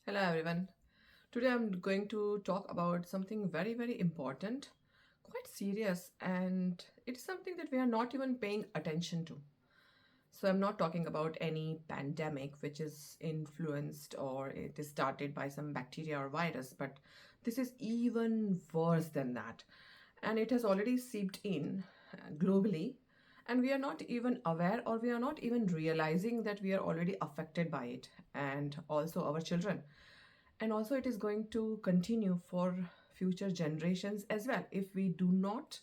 Hello everyone. Today I'm going to talk about something very, very important, quite serious, and it's something that we are not even paying attention to. So I'm not talking about any pandemic which is influenced or it is started by some bacteria or virus, but this is even worse than that. And it has already seeped in globally, and we are not even aware or we are not even realizing that we are already affected by it, and also our children. And also, it is going to continue for future generations as well if we do not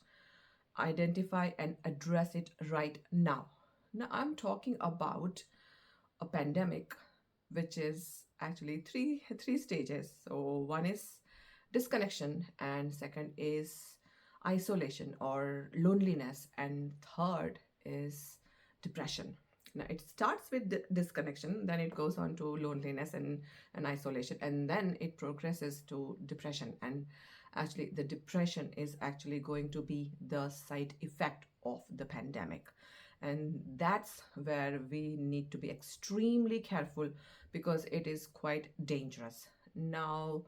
identify and address it right now. Now, I'm talking about a pandemic, which is actually three stages. So one is disconnection, and second is isolation or loneliness, and third is depression. Now it starts with disconnection, then it goes on to loneliness and isolation, and then it progresses to depression. And actually, the depression is actually going to be the side effect of the pandemic. And that's where we need to be extremely careful because it is quite dangerous. Now,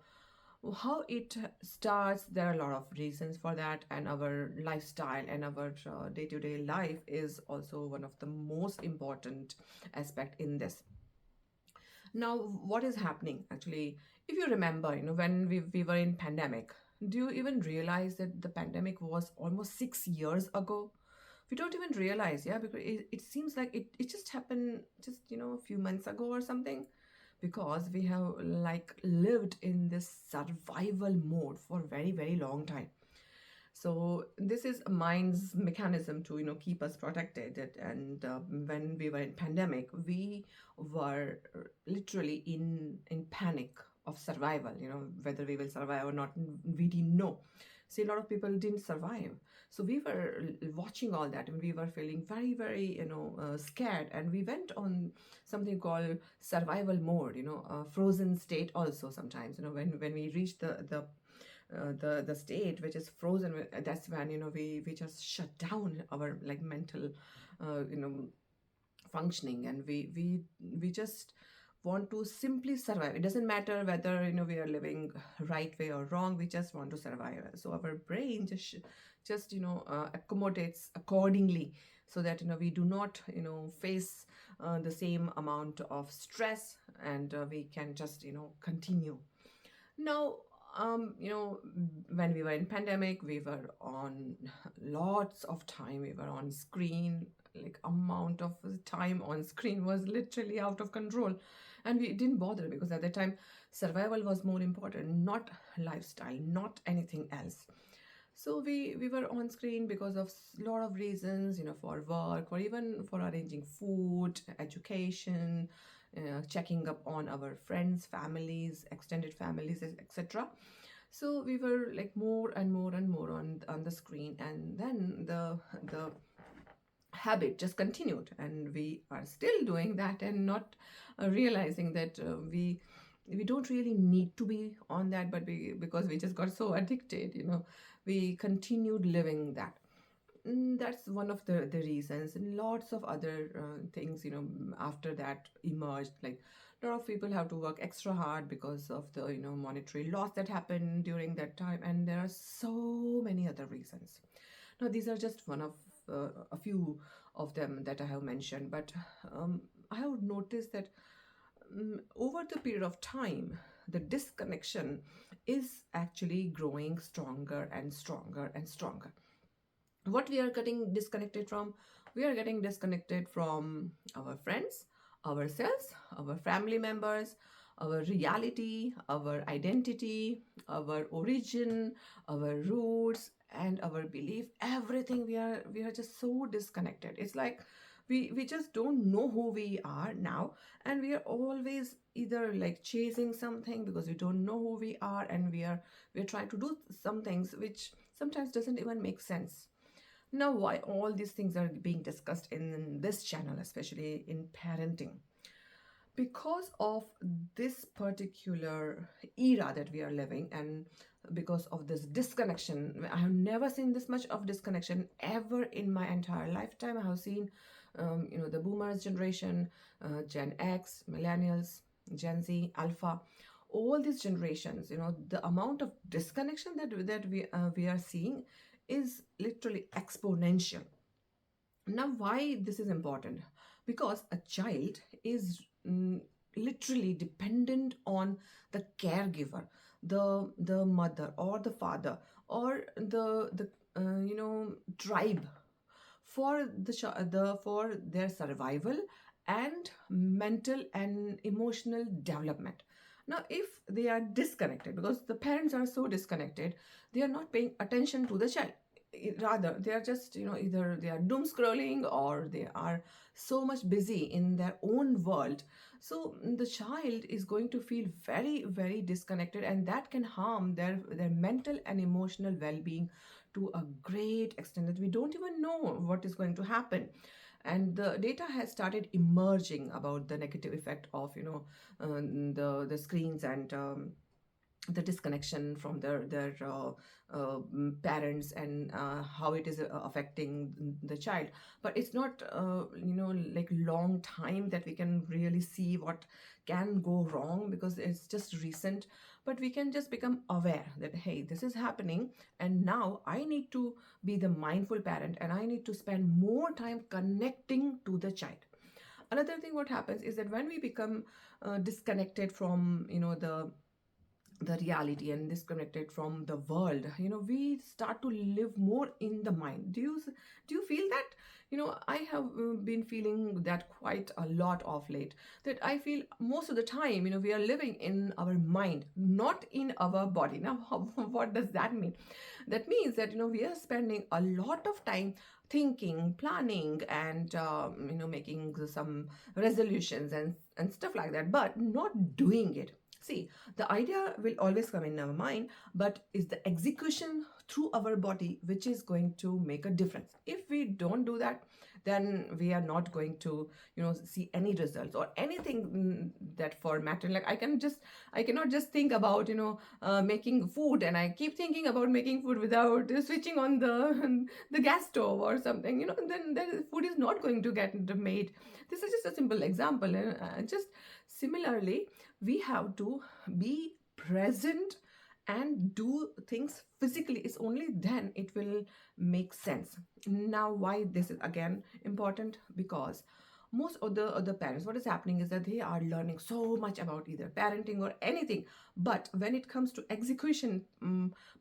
how it starts, there are a lot of reasons for that, and our lifestyle and our day-to-day life is also one of the most important aspect in this. Now, what is happening actually? If you remember, when we were in pandemic, do you even realize that the pandemic was almost 6 years ago? We don't even realize, yeah, because it seems like it just happened just, a few months ago or something, because we have like lived in this survival mode for a very, very long time. So this is a mind's mechanism to keep us protected. And when we were in pandemic, we were literally in panic of survival. Whether we will survive or not, we didn't know. See, a lot of people didn't survive, so we were watching all that, and we were feeling very, very scared, and we went on something called survival mode. Frozen state also sometimes. When we reach the state which is frozen, that's when we just shut down our like mental functioning, and we just want to simply survive. It doesn't matter whether we are living right way or wrong, we just want to survive. So our brain just accommodates accordingly, so that we do not face the same amount of stress, and we can just continue. Now, when we were in pandemic, we were on lots of time. We were on screen, like amount of time on screen was literally out of control. And we didn't bother because at the time, survival was more important, not lifestyle, not anything else. So we were on screen because of a lot of reasons, for work or even for arranging food, education, checking up on our friends, families, extended families, etc. So we were like more and more and more on the screen, and then the habit just continued, and we are still doing that and not realizing that we don't really need to be on that, but because we just got so addicted, we continued living that. That's one of the reasons, and lots of other things after that emerged. Like, a lot of people have to work extra hard because of the monetary loss that happened during that time, and there are so many other reasons. Now, these are just one of a few of them that I have mentioned, but I have noticed that over the period of time, the disconnection is actually growing stronger and stronger and stronger. What we are getting disconnected from? We are getting disconnected from our friends, ourselves, our family members, our reality, our identity, our origin, our roots, and our belief. Everything, we are just so disconnected. It's like we just don't know who we are now, and we are always either like chasing something because we don't know who we are, and we're trying to do some things which sometimes doesn't even make sense. Now, why all these things are being discussed in this channel, especially in parenting? Because of this particular era that we are living, and because of this disconnection. I have never seen this much of disconnection ever in my entire lifetime. I have seen, the boomers generation, Gen X, millennials, Gen Z, Alpha, all these generations, the amount of disconnection that we are seeing is literally exponential. Now, why this is important? Because a child is literally dependent on the caregiver, the mother or the father, or the tribe for for their survival and mental and emotional development. Now, if they are disconnected, because the parents are so disconnected, they are not paying attention to the child. Rather, they are just, either they are doom scrolling, or they are so much busy in their own world. So the child is going to feel very, very disconnected, and that can harm their mental and emotional well-being to a great extent that we don't even know what is going to happen. And the data has started emerging about the negative effect of the screens, and the disconnection from their parents, and how it is affecting the child. But it's not like long time that we can really see what can go wrong, because it's just recent. But we can just become aware that, hey, this is happening, and now I need to be the mindful parent, and I need to spend more time connecting to the child. Another thing what happens is that when we become disconnected from the reality and disconnected from the world, we start to live more in the mind. Do you feel that? I have been feeling that quite a lot of late, that I feel most of the time, we are living in our mind, not in our body. Now, what does that mean? That means that we are spending a lot of time thinking, planning, and making some resolutions and stuff like that, but not doing it. See, the idea will always come in our mind, but it's the execution through our body which is going to make a difference. If we don't do that, then we are not going to see any results or anything, that for matter. Like, I cannot just think about making food, and I keep thinking about making food without switching on the gas stove or something. Then the food is not going to get made. This is just a simple example. Just similarly, we have to be present and do things physically. It's only then it will make sense. Now, why this is again important? Because most of the other parents, what is happening is that they are learning so much about either parenting or anything, but when it comes to execution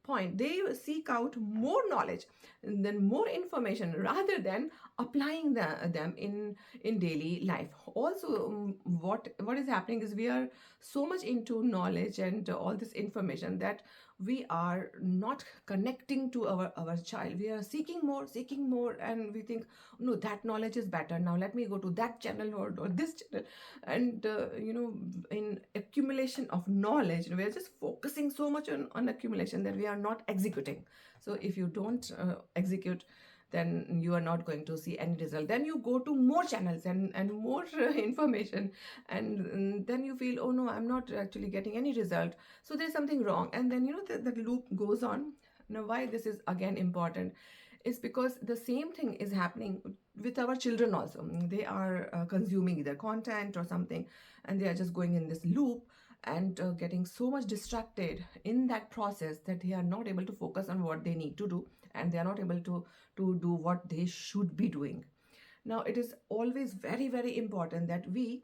point, they seek out more knowledge and then more information rather than applying them in daily life. Also, what is happening is we are so much into knowledge and all this information that we are not connecting to our child. We are seeking more, and we think, no, that knowledge is better, now let me go to that channel or this channel. And in accumulation of knowledge, we are just focusing so much on accumulation that we are not executing. So if you don't execute, then you are not going to see any result. Then you go to more channels and more information, and then you feel, oh no, I'm not actually getting any result, so there's something wrong. And then the loop goes on. Now, why this is again important is because the same thing is happening with our children also. They are consuming either content or something, and they are just going in this loop and getting so much distracted in that process that they are not able to focus on what they need to do, and they are not able to do what they should be doing. Now, it is always very, very important that we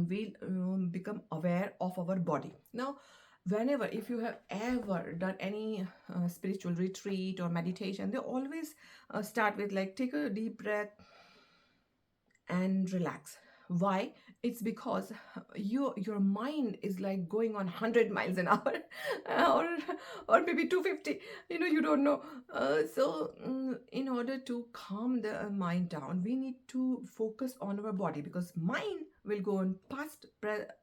become aware of our body. Now, whenever, if you have ever done any spiritual retreat or meditation, they always start with, like, take a deep breath and relax. Why? It's because your mind is like going on 100 miles an hour, or maybe 250. You don't know. In order to calm the mind down, we need to focus on our body, because mind will go on past,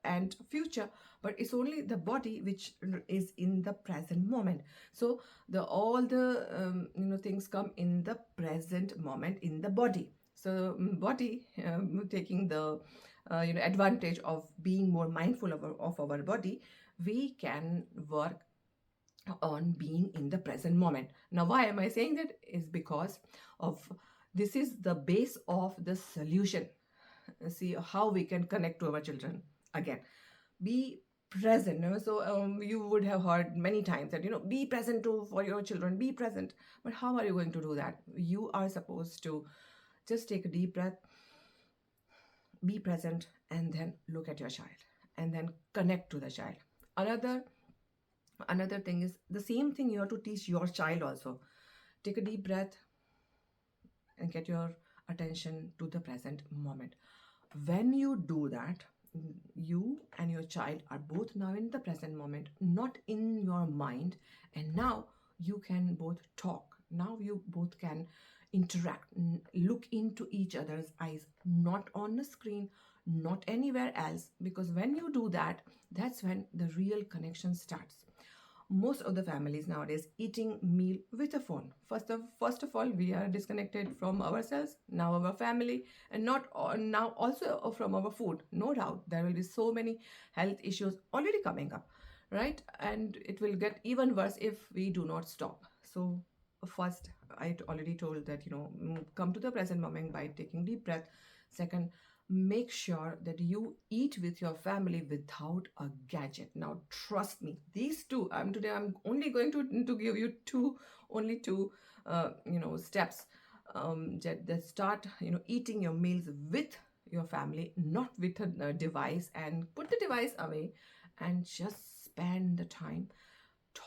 and future, but it's only the body which is in the present moment. So the all the things come in the present moment in the body. So body taking the advantage of being more mindful of our body, we can work on being in the present moment. Now, why am I saying that? Is because of this is the base of the solution. See how we can connect to our children again. Be present. So you would have heard many times that, be present to for your children, be present. But how are you going to do that? You are supposed to just take a deep breath, be present, and then look at your child, and then connect to the child. Another thing is the same thing you have to teach your child also. Take a deep breath and get your attention to the present moment. When you do that, you and your child are both now in the present moment, not in your mind. And now you can both talk. Now you both can interact, look into each other's eyes, not on the screen, not anywhere else. Because when you do that, that's when the real connection starts. Most of the families nowadays eating meal with a phone. First of all, we are disconnected from ourselves, now our family, and not now also from our food. No doubt there will be so many health issues already coming up, right? And it will get even worse if we do not stop. So first, already told that, come to the present moment by taking deep breath. Second, make sure that you eat with your family without a gadget. Now trust me, these two, today I'm only going to give you only two steps, that start eating your meals with your family, not with a device, and put the device away and just spend the time,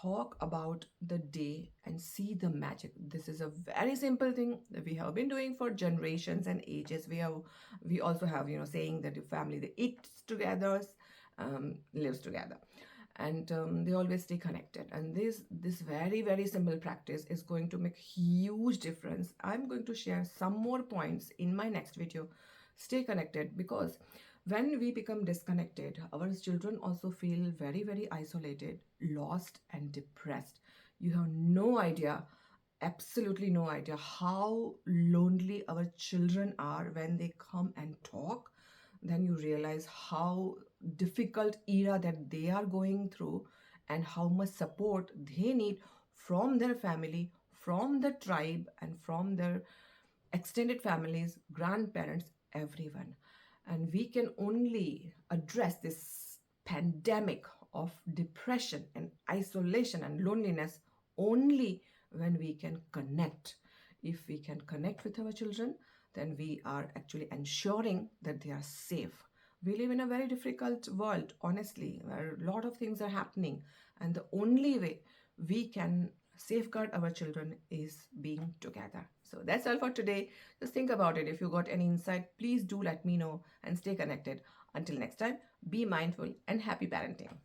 talk about the day and see the magic. This is a very simple thing that we have been doing for generations and ages. We also have saying that the family, they eats together, lives together, and they always stay connected. And this very very simple practice is going to make huge difference. I'm going to share some more points in my next video. Stay connected, because when we become disconnected, our children also feel very very isolated, lost and depressed. You have no idea, absolutely no idea how lonely our children are when they come and talk. Then you realize how difficult era that they are going through, and how much support they need from their family, from the tribe, and from their extended families, grandparents, everyone. And we can only address this pandemic of depression and isolation and loneliness only when we can connect. If we can connect with our children, then we are actually ensuring that they are safe. We live in a very difficult world, honestly, where a lot of things are happening. And the only way we can safeguard our children is being together. So that's all for today. Just think about it. If you got any insight, please do let me know, and stay connected. Until next time, be mindful and happy parenting.